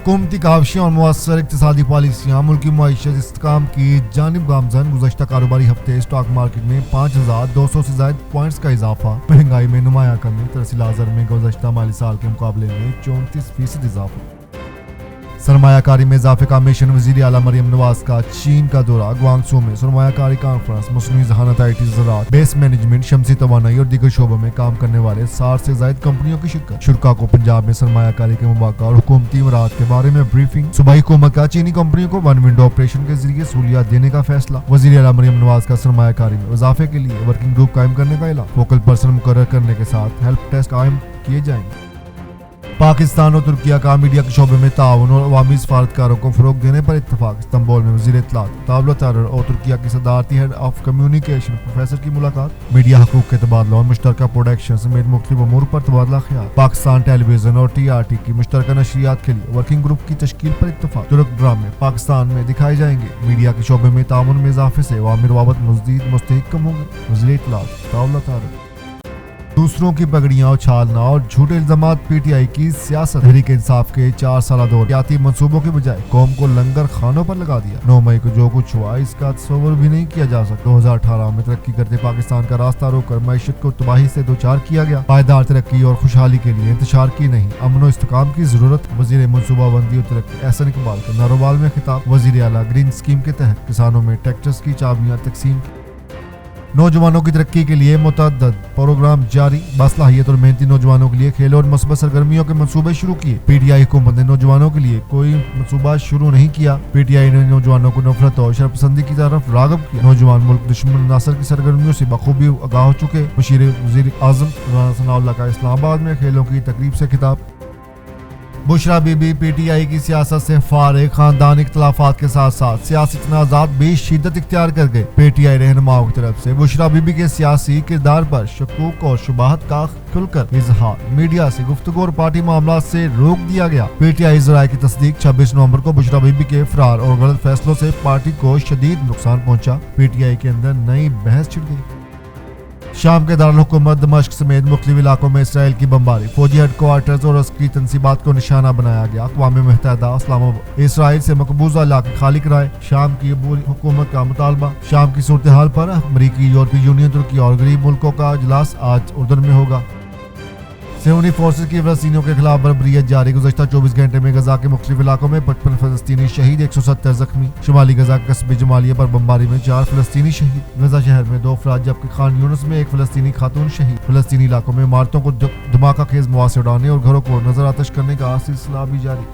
हुकूमती काविशें और मुअस्सर इक़्तिसादी पॉलिसियाँ मुल्की मईशत इस्तेहकाम की जानिब गामज़न। गुज़श्ता कारोबारी हफ्ते स्टॉक मार्केट में 5200 से ज़ायद पॉइंट्स का इजाफा, महंगाई में नुमाया कमी, तरसील आज़र में गुज़श्ता माली साल के मुकाबले में 34% इजाफा। सरमायाकारी में इजाफे का मिशन। वज़ीर आला मरियम नवाज का चीन का दौरा। ग्वांगसू में सरमायाकारी कॉन्फ्रेंस। मसनूई ज़हानत, IT, ज़राअत, बेस मैनेजमेंट, शमसी तवानाई और दीगर शोबों में काम करने वाले 60 से ज़ायद कंपनियों की शिरकत। शुरका को पंजाब में सरमायाकारी के मौक़ा और हुकूमती इमरात के बारे में ब्रीफिंग। सूबाई हुकूमत का चीनी कंपनियों को वन विंडो ऑपरेशन के जरिए सहूलियात देने का फैसला। वज़ीर आला मरियम नवाज का सरमायाकारी में इजाफे के लिए वर्किंग ग्रुप कायम करने का ऐलान। फोकल पर्सन मुकर्रर करने के साथ हेल्प डेस्क कायम किए जाएंगे। पाकिस्तान और तुर्किया का मीडिया के शोबे में ताउन और अवामी सफारतकारों को फरोग देने पर इत्तफाक। इस्तांबुल में वज़ीर इत्तलात, ताबलत और तुर्किया की सदारती हेड ऑफ कम्युनिकेशन प्रोफेसर की मुलाकात। मीडिया हकूक के तबादला और मुश्तरका प्रोडक्शन समेत मुख्तलिफ अमूर पर तबादला ख्याल। पाकिस्तान टेलीविजन और TRT की मुश्तरका नशरियात के लिए वर्किंग ग्रुप की तश्कील पर इत्तफाक। तुर्क ड्रामे पाकिस्तान में दिखाए जाएंगे। मीडिया के शोबे में ताउन में इजाफे से अवामी रवाबत मज़ीद मुस्तहकम होंगे। वज़ीर इत्तलात, ताबलत। दूसरों की पगड़ियां उछालना और झूठे इल्जामात। PTI की सियासत। तहरीक इंसाफ के 4 साला दौर सियासी मंसूबों के बजाय कौम को लंगर खानों पर लगा दिया। 9 मई को जो कुछ हुआ इसका तस्वर भी नहीं किया जा सकता। 2018 में तरक्की करते पाकिस्तान का रास्ता रोककर मईशत को तबाही से दोचार किया गया। पायदार तरक्की और खुशहाली के लिए इंतशार की नहीं, अमन और इस्तेकाम की जरूरत। वज़ीर मनसूबाबंदी और तरक्की एहसन इकबाल का नारोवाल में खिताब। वज़ीर आला ग्रीन स्कीम के तहत किसानों में ट्रैक्टर्स की चाबियां तकसीम। नौजवानों की तरक्की के लिए मुतअद्दिद प्रोग्राम जारी। बासलाहियत और मेहनती नौजवानों के लिए खेलों और मस्बत सरगर्मियों के मंसूबे शुरू किए। PTI हुकूमत ने नौजवानों के लिए कोई मंसूबा शुरू नहीं किया। PTI ने नौजवानों को नफरत और शरपसंदी की तरफ राग़िब किया। नौजवान मुल्क दुश्मन नासर की सरगर्मियों से बखूबी आगाह हो चुके। मुशीर वज़ीर आज़म राना सनाउल्लाह का इस्लामाबाद में खेलों की तकरीब से खिताब। बुशरा बीबी PTI की सियासत से फारिग। खानदानी इख्तिलाफात के साथ साथ सियासी तनाज़ात भी शिद्दत इख्तियार कर गए। PTI रहनुमाओं की तरफ से बुशरा बीबी के सियासी किरदार पर शकूक और शुबहत का खुलकर इजहार। मीडिया से गुफ्तगू और पार्टी मामलात से रोक दिया गया। PTI ज़राए की तस्दीक 26 नवंबर को बुशरा बीबी के फरार और गलत फैसलों से पार्टी को शदीद नुकसान पहुंचा। PTI के अंदर नई बहस छिड़ गई। शाम के दारुल हुकूमत दमिश्क समेत मुख्तलिफ इलाकों में इसराइल की बमबारी। फौजी हेडक्वार्टर्स और अस्करी तनसीबात को निशाना बनाया गया। अक़वाम मुत्तहिदा इस्लामाबाद इसराइल से मकबूजा इलाके खाली कराए। शाम की अबूरी हुकूमत का मुतालबा। शाम की सूरत हाल पर अमरीकी, यूरोपीय यूनियन, तुर्की और गरीब मुल्कों का इजलास आज उर्दन में होगा। सेहूनी फोर्सेज की फ़लस्तीनियों के खिलाफ बर्बरियत जारी। गुज़श्ता 24 घंटे में गजा के मुख्तलिफ इलाकों में 55 फ़लस्तीनी शहीद, 170 जख्मी। शुमाली गजा के कस्बे जमालिया पर बमबारी में 4 फ़लस्तीनी शहीद। गजा शहर में 2 अफराद जबकि खान यूनुस में 1 फ़लस्तीनी खातून शहीद। फ़लस्तीनी इलाकों में इमारतों को धमाका खेज मवाद से उड़ाने और घरों को नजर आतश करने का सिलसिला भी जारी।